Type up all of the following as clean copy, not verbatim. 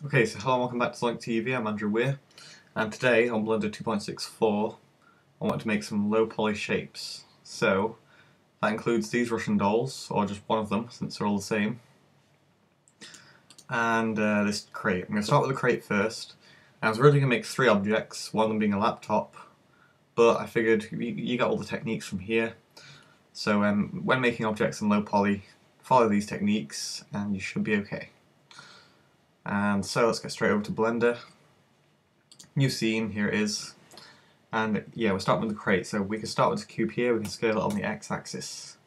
Okay, so hello and welcome back to ZoyncTV. I'm Andrew Weir, and today on Blender 2.64 I want to make some low poly shapes. So that includes these Russian dolls, or just one of them since they're all the same, and this crate. I'm going to start with the crate first. I was really going to make three objects, one of them being a laptop, but I figured you get all the techniques from here. So when making objects in low poly, follow these techniques and you should be okay. And so let's get straight over to Blender. New scene, here it is. And yeah, we're starting with the crate, so we can start with the cube here, we can scale it on the x-axis.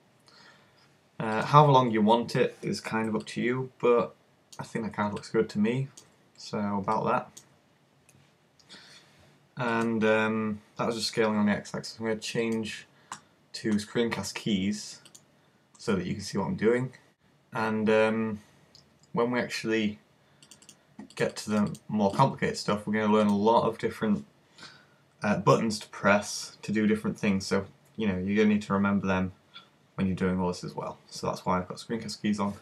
However long you want it is kind of up to you, but I think that kind of looks good to me, so about that. And that was just scaling on the x-axis. I'm going to change to screencast keys so that you can see what I'm doing. And when we actually get to the more complicated stuff, we're going to learn a lot of different buttons to press to do different things, so you're going to need to remember them when you're doing all this as well. So that's why I've got screencast keys on,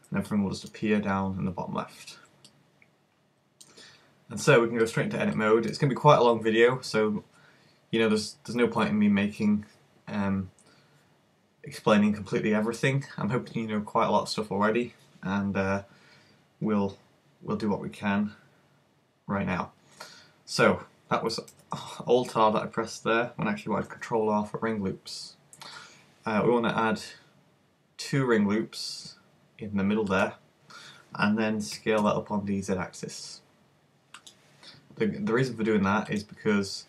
and everything will just appear down in the bottom left. And so we can go straight into edit mode. It's going to be quite a long video, so there's no point in me making explaining completely everything. I'm hoping you know quite a lot of stuff already, and we'll do what we can right now. So that was Alt-R that I pressed there when I actually wanted Control-R for ring loops. We want to add 2 ring loops in the middle there, and then scale that up on the Z-axis. The reason for doing that is because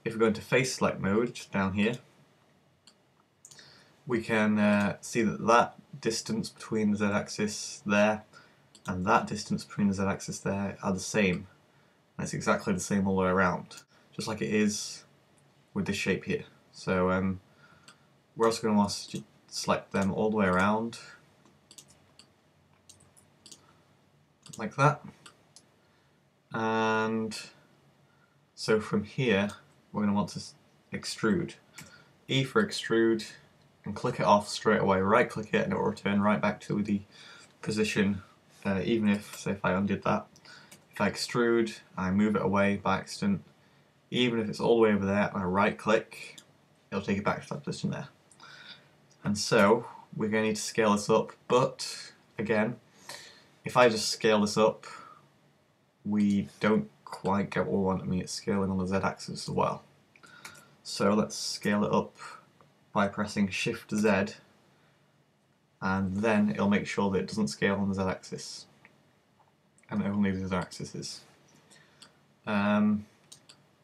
if we go into face select mode, just down here, we can see that distance between the Z-axis there and that distance between the Z-axis there are the same. And it's exactly the same all the way around, just like it is with this shape here. So we're also going to want to select them all the way around, like that. And so from here, we're going to want to extrude. E for extrude, and click it off straight away. Right click it and it will return right back to the position, even if, say, if I undid that. If I extrude, I move it away by accident, even if it's all the way over there, and I right click, it'll take it back to that position there. And so we're going to need to scale this up, but again, if I just scale this up, we don't quite get what we want. I mean, it's scaling on the Z-axis as well. So let's scale it up by pressing Shift Z, and then it'll make sure that it doesn't scale on the Z-axis, and only the Z-axis is. And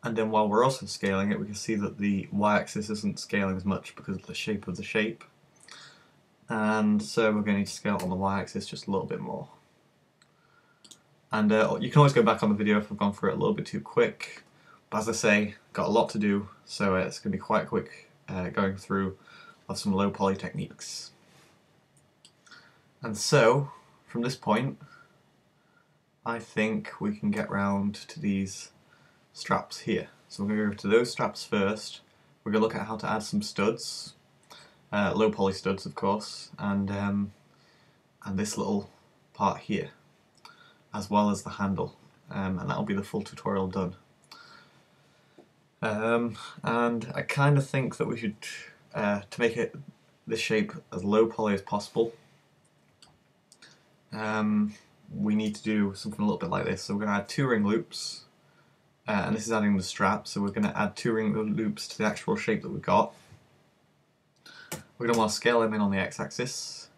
then while we're also scaling it, we can see that the Y-axis isn't scaling as much because of the shape of the shape. And so we're going to need to scale on the Y-axis just a little bit more. And you can always go back on the video if I've gone through it a little bit too quick. But as I say, got a lot to do, so it's going to be quite quick going through of some low poly techniques. And so, from this point, I think we can get round to these straps here. So we're going to go to those straps first. We're going to look at how to add some studs, low poly studs of course, and this little part here, as well as the handle, and that'll be the full tutorial done. And I kind of think that we should, to make it this shape as low poly as possible, we need to do something a little bit like this. So we're going to add 2 ring loops, and this is adding the strap, so we're going to add 2 ring loops to the actual shape that we've got. We're going to want to scale them in on the x-axis,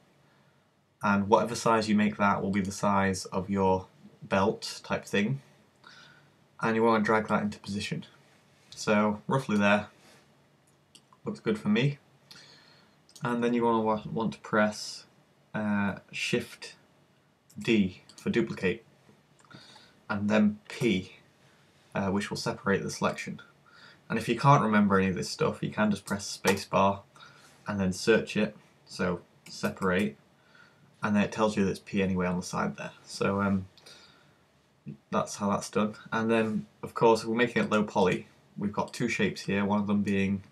and whatever size you make that will be the size of your belt type thing, and you want to drag that into position. So roughly there, looks good for me. And then you want to press Shift D for duplicate, and then P, which will separate the selection. And if you can't remember any of this stuff, you can just press spacebar and then search it, so separate, and then it tells you that it's P anyway on the side there. So that's how that's done. And then of course, if we're making it low poly, we've got 2 shapes here, one of them being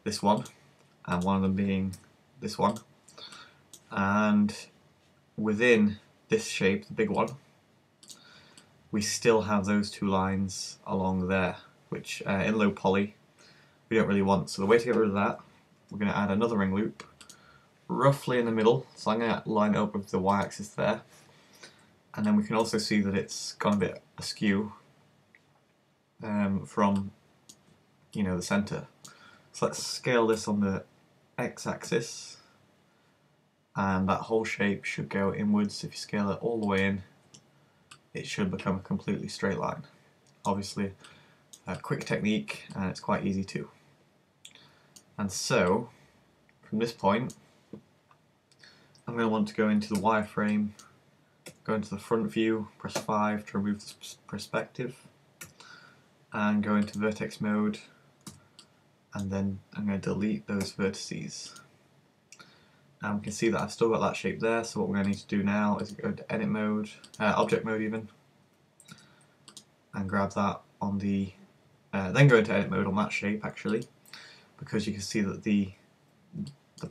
this one and one of them being this one, and within this shape, the big one, we still have those two lines along there, which in low poly we don't really want. So the way to get rid of that, we're going to add another ring loop roughly in the middle. So I'm going to line it up with the y-axis there, and then we can also see that it's gone a bit askew from the center. So let's scale this on the x-axis, and that whole shape should go inwards. If you scale it all the way in, it should become a completely straight line. Obviously a quick technique, and it's quite easy too. And so from this point I'm going to want to go into the wireframe, go into the front view, press 5 to remove the perspective, and go into vertex mode, and then I'm going to delete those vertices. And we can see that I've still got that shape there, so what we're going to need to do now is go to edit mode, object mode even, and grab that on the, then go into edit mode on that shape actually, because you can see that the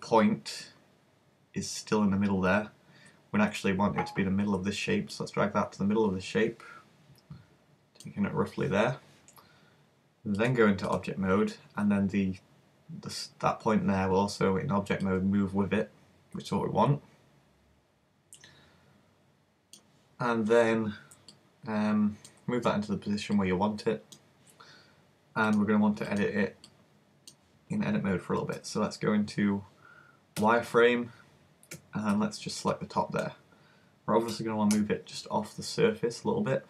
point is still in the middle there. We actually want it to be the middle of this shape, so let's drag that to the middle of this shape, taking it roughly there. Then go into object mode, and then that point there will also in object mode move with it, which is what we want. And then move that into the position where you want it, and we're going to want to edit it in edit mode for a little bit. So let's go into wireframe, and let's just select the top there. We're obviously going to want to move it just off the surface a little bit,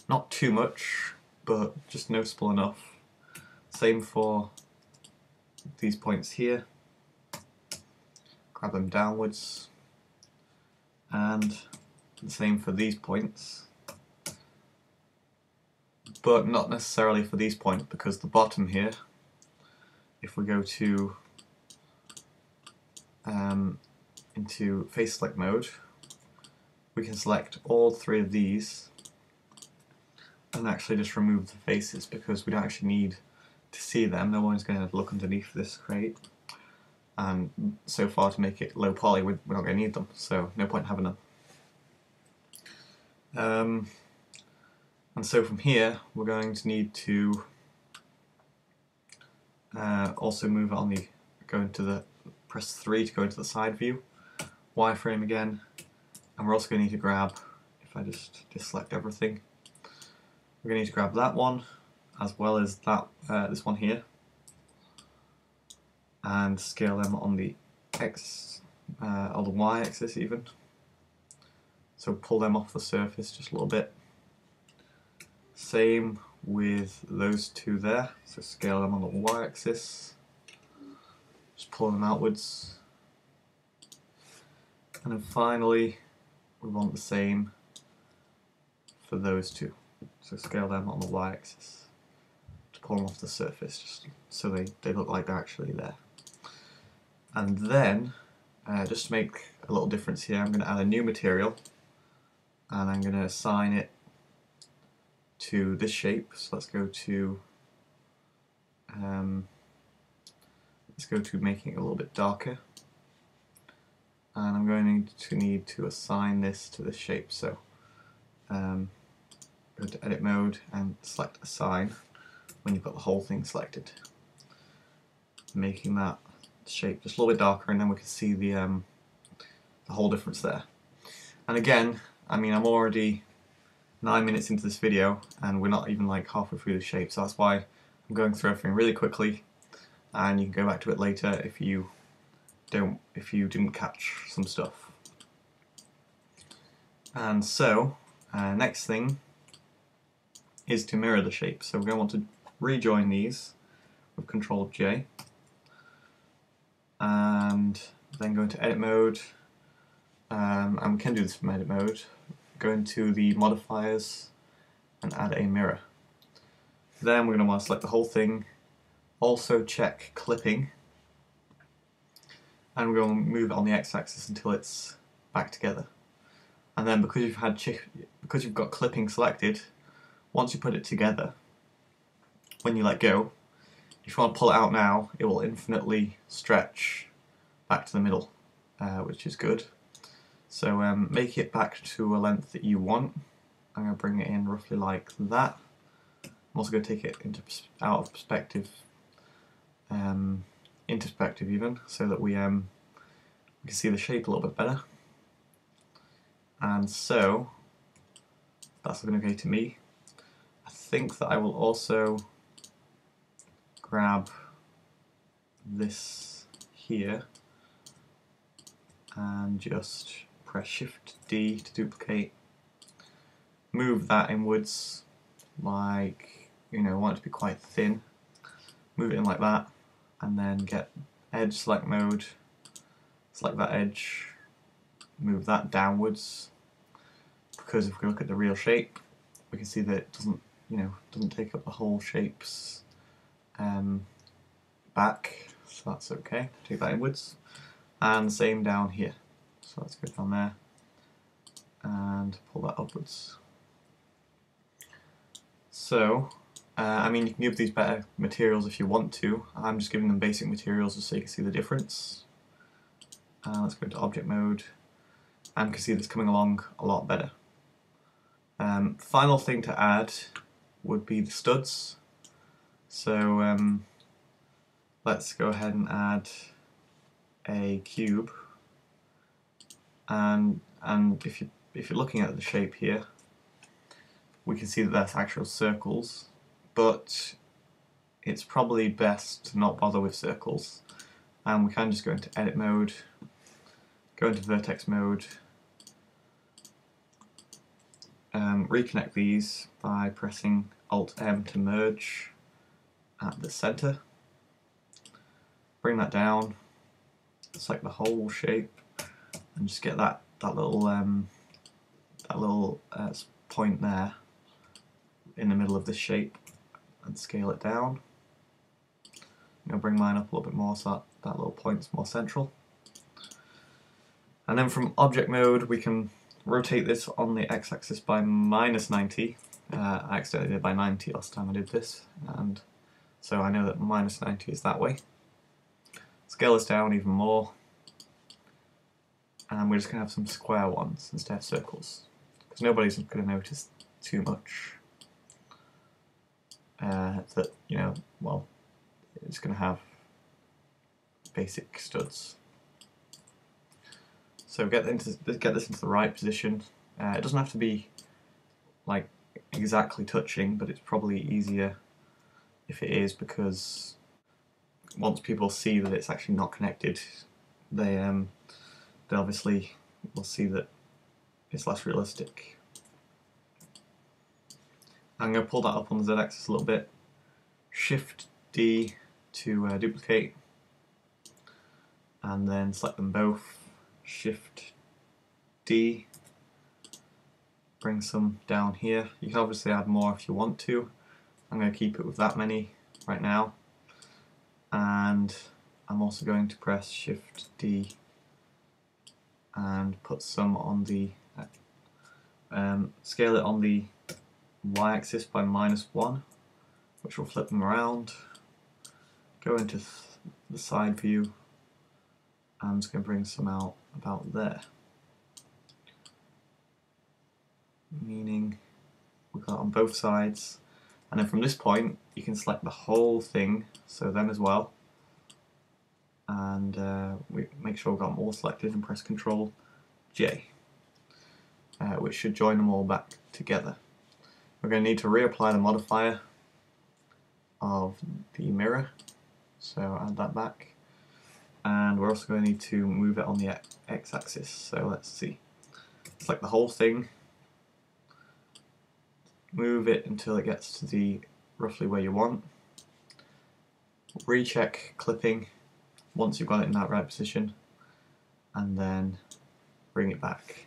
not too much, but just noticeable enough. Same for these points here, grab them downwards, and the same for these points, but not necessarily for these points, because the bottom here, if we go to into face select mode, we can select all three of these and actually just remove the faces, because we don't actually need to see them. No one's going to look underneath this crate, and so far to make it low poly we're not going to need them, so no point having them. And so from here we're going to need to also move it on the, press 3 to go into the side view, wireframe again, and we're also going to need to grab, if I just deselect everything, we're going to need to grab that one as well as that this one here, and scale them on the x or the y axis even. So pull them off the surface just a little bit. Same with those two there, so scale them on the y axis, just pull them outwards. And then finally we want the same for those two, so scale them on the y axis to pull them off the surface, just so they look like they're actually there. And then just to make a little difference here, I'm going to add a new material, and I'm going to assign it to this shape. So let's go to making it a little bit darker, and I'm going to need to assign this to this shape. So go to edit mode and select assign when you've got the whole thing selected, making that shape just a little bit darker, and then we can see the whole difference there. And again, I mean, I'm already 9 minutes into this video and we're not even like halfway through the shape, so that's why I'm going through everything really quickly, and you can go back to it later if you didn't catch some stuff. And so next thing is to mirror the shape. So we're going to want to rejoin these with Control J, and then go into edit mode, and we can do this from edit mode. Go into the modifiers and add a mirror. Then we're going to want to select the whole thing, also check clipping, and we're going to move it on the x-axis until it's back together. And then because you've got clipping selected, once you put it together, when you let go, if you want to pull it out now, it will infinitely stretch back to the middle, which is good. So make it back to a length that you want, I'm going to bring it in roughly like that. I'm also going to take it out of perspective, into perspective even, so that we can see the shape a little bit better. And so that's looking okay to me. I think that I will also grab this here and just press Shift D to duplicate. Move that inwards, like, you know, want it to be quite thin. Move it in like that, and then get edge select mode, select that edge, move that downwards, because if we look at the real shape, we can see that it doesn't, you know, doesn't take up the whole shape's back, so that's okay. Take that inwards, and same down here. So let's go down there and pull that upwards. So, I mean, you can give these better materials if you want to. I'm just giving them basic materials just so you can see the difference. Let's go into object mode, and you can see that's coming along a lot better. Final thing to add would be the studs. So let's go ahead and add a cube, and if you're looking at the shape here, we can see that that's actual circles, but it's probably best to not bother with circles, and we can just go into edit mode, go into vertex mode, reconnect these by pressing Alt M to merge at the center, bring that down, select the whole shape, and just get that little point there in the middle of this shape, and scale it down. I'm going to bring mine up a little bit more so that little point's more central. And then from object mode we can rotate this on the x-axis by -90. I accidentally did by 90 last time I did this, and so I know that -90 is that way. Scale this down even more, and we're just going to have some square ones instead of circles, because nobody's going to notice too much that, you know, well, it's going to have basic studs. So get this into the right position. It doesn't have to be like exactly touching, but it's probably easier if it is, because once people see that it's actually not connected, they obviously will see that it's less realistic. I'm going to pull that up on the Z-axis a little bit. Shift D to duplicate, and then select them both. Shift D, bring some down here. You can obviously add more if you want to. I'm going to keep it with that many right now, and I'm also going to press Shift D and put some on the scale it on the y-axis by -1, which will flip them around. Go into the side view. I'm just going to bring some out about there, meaning we've got it on both sides, and then from this point you can select the whole thing, so them as well, and we make sure we've got them all selected and press Ctrl J, which should join them all back together. We're going to need to reapply the modifier of the mirror, so add that back. And we're also going to need to move it on the x-axis, so let's see. Select the whole thing, move it until it gets to the roughly where you want, recheck clipping once you've got it in that right position, and then bring it back.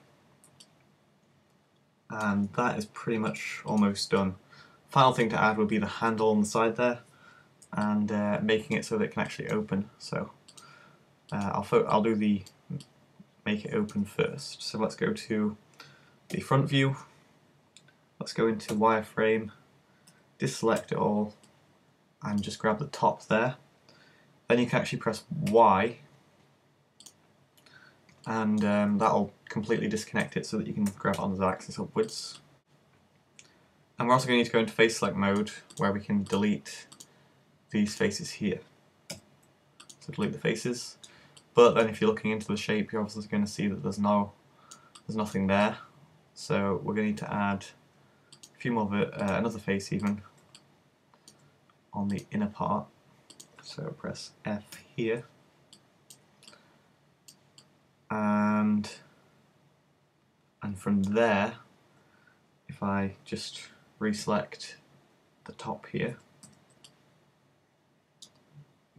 And that is pretty much almost done. Final thing to add would be the handle on the side there, and making it so that it can actually open. So I'll do the make it open first. So let's go to the front view. Let's go into wireframe, deselect it all, and just grab the top there. Then you can actually press Y, and that'll completely disconnect it so that you can grab it on the axis upwards. And we're also going to need to go into face select mode where we can delete these faces here. So delete the faces. But then if you're looking into the shape, you're obviously going to see that there's nothing there. So we're going to need to add a few more another face even on the inner part. So press F here. And from there, if I just reselect the top here,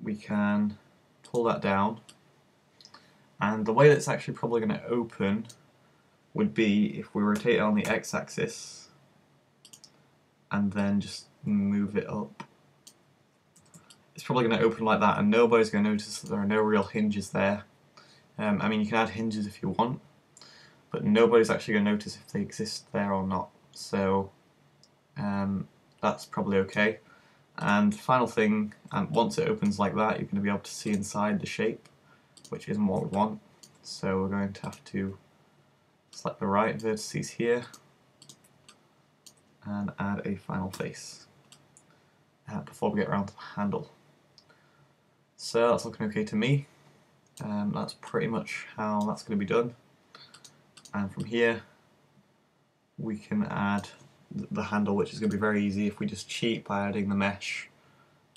we can pull that down, and the way that's actually probably going to open would be if we rotate it on the x-axis and then just move it up. It's probably going to open like that, and nobody's going to notice that there are no real hinges there. I mean, you can add hinges if you want, but nobody's actually going to notice if they exist there or not, so that's probably okay. And final thing, once it opens like that, you're going to be able to see inside the shape, which isn't what we want, so we're going to have to select the right vertices here and add a final face before we get around to the handle. So that's looking okay to me. That's pretty much how that's going to be done, and from here we can add the handle, which is going to be very easy if we just cheat by adding the mesh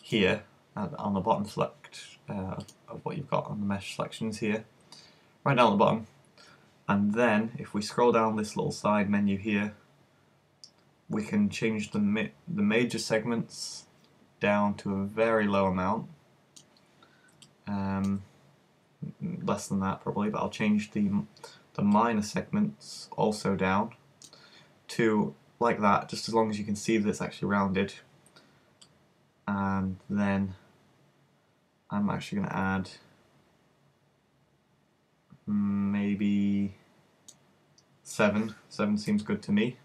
here on the bottom select of what you've got on the mesh selections here, right down the bottom. And then if we scroll down this little side menu here, we can change the major segments down to a very low amount, less than that probably, but I'll change the minor segments also down to like that, just as long as you can see that it's actually rounded. And then I'm actually going to add maybe 7. 7 seems good to me.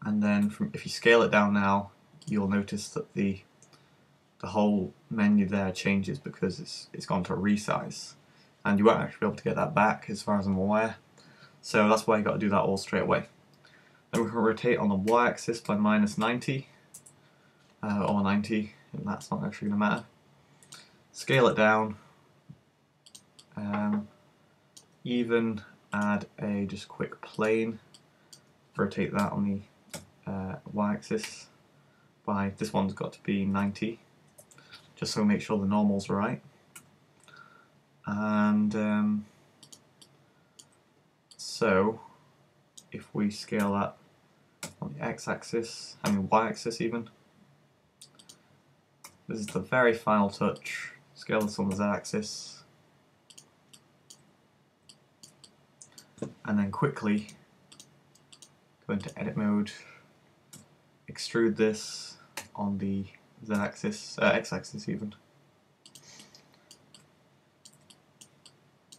And then if you scale it down now, you'll notice that the whole menu there changes because it's gone to a resize, and you won't actually be able to get that back as far as I'm aware. So that's why you got to do that all straight away. Then we can rotate on the y-axis by -90 or 90, and that's not actually going to matter. Scale it down, even add a just quick plane, rotate that on the y-axis by, this one's got to be 90, just so we make sure the normal's right. And so if we scale that on the x-axis, I mean y-axis even, this is the very final touch. Scale this on the z-axis, and then quickly go into edit mode, extrude this on the z-axis, x-axis even.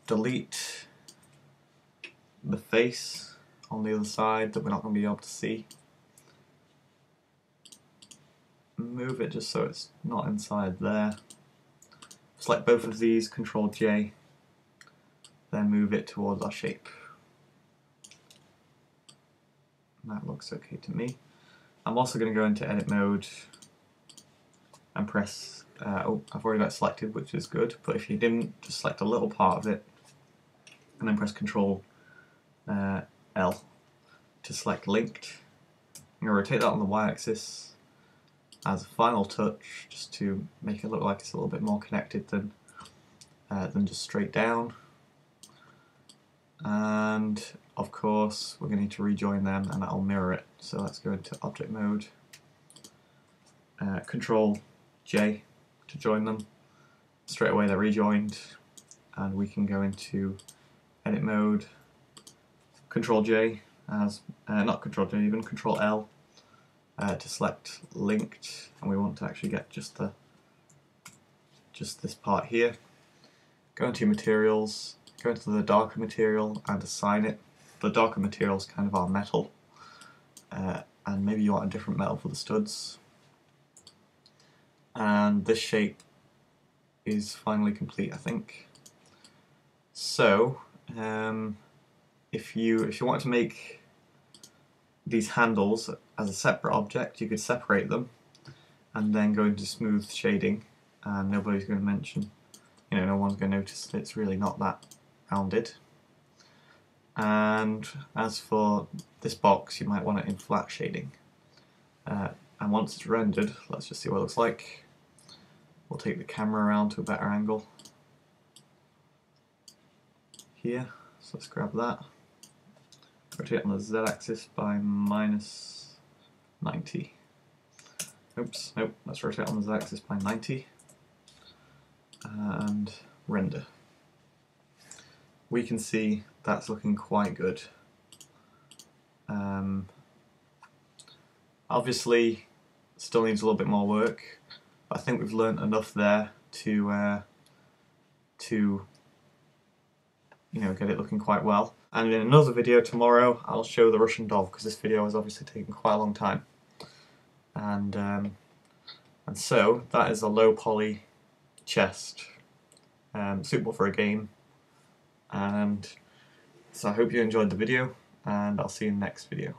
Delete the face on the other side that we're not going to be able to see. Move it just so it's not inside there. Select both of these, Control J, then move it towards our shape. That looks okay to me. I'm also going to go into edit mode and press, oh, I've already got it selected, which is good, but if you didn't, just select a little part of it and then press Control L to select linked. I'm going to rotate that on the y-axis as a final touch, just to make it look like it's a little bit more connected than just straight down. And of course we're going to need to rejoin them, and that'll mirror it. So let's go into object mode, Control J to join them. Straight away they're rejoined, and we can go into edit mode, Control J as, not Control J even, Control L to select linked, and we want to actually get just this part here. Go into materials, go into the darker material and assign it. The darker material is kind of our metal, and maybe you want a different metal for the studs. And this shape is finally complete, I think. So if you want to make these handles as a separate object, you could separate them and then go into smooth shading, and nobody's going to mention, no one's going to notice that it's really not that rounded. And as for this box, you might want it in flat shading. And once it's rendered, let's just see what it looks like. We'll take the camera around to a better angle here, so let's grab that. Rotate on the z-axis by -90. Oops, nope, let's rotate on the z-axis by 90 and render. We can see that's looking quite good. Obviously still needs a little bit more work, but I think we've learnt enough there to get it looking quite well. And in another video tomorrow I'll show the Russian doll, because this video has obviously taken quite a long time. And so that is a low poly chest, suitable for a game. And so I hope you enjoyed the video, and I'll see you in the next video.